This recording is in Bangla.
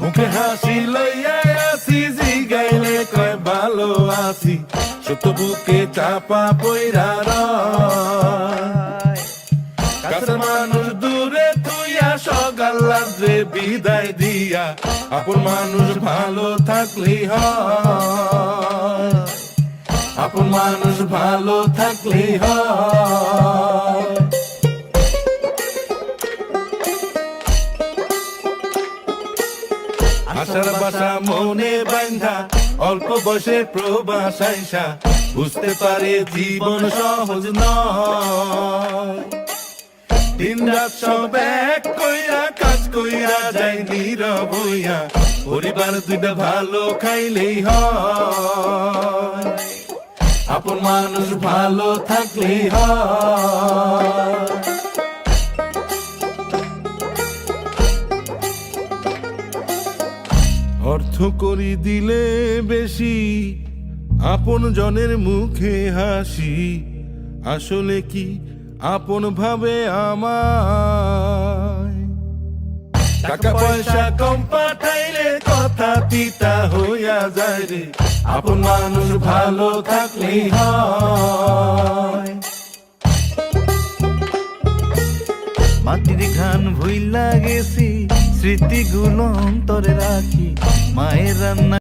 মুখে হাসি লইয়া আসি, জিগাইলে কয় ভালো আছি, সত্য বুকে চাপা পইরা রয়। কাছের মানুষ দূরে তুইয়া, সকাল রাত্রে বিদায় দিয়া, আপন মানুষ ভালো থাকলেই হয়, আপন মানুষ ভালো থাকলেই হয়। আশার বাসা মনে বান্ধা, অল্প বয়সে প্রবাস আইসা, বুঝতে পারে জীবন সহজ নয়। দিন রাত সব এক কইরা, কাজ কইরা যাই নীরব হইয়া, পরিবার দুইটা ভালো খাইলেই হয়, আপন মানুষ ভালো থাকলেই হয়। অর্থ করি দিলে বেশি, আপন জনের মুখে হাসি, আসলে কি আপন ভাবে আমায়? টাকা পয়সা কম পাঠাইলে কথা তিতা হইয়া যায় রে, আপন মানুষ ভালো থাকলেই হয়। মাটির ঘান ভুইলা গেছি, স্মৃতিগুলো অন্তরে রাখি, মায়ের রান্না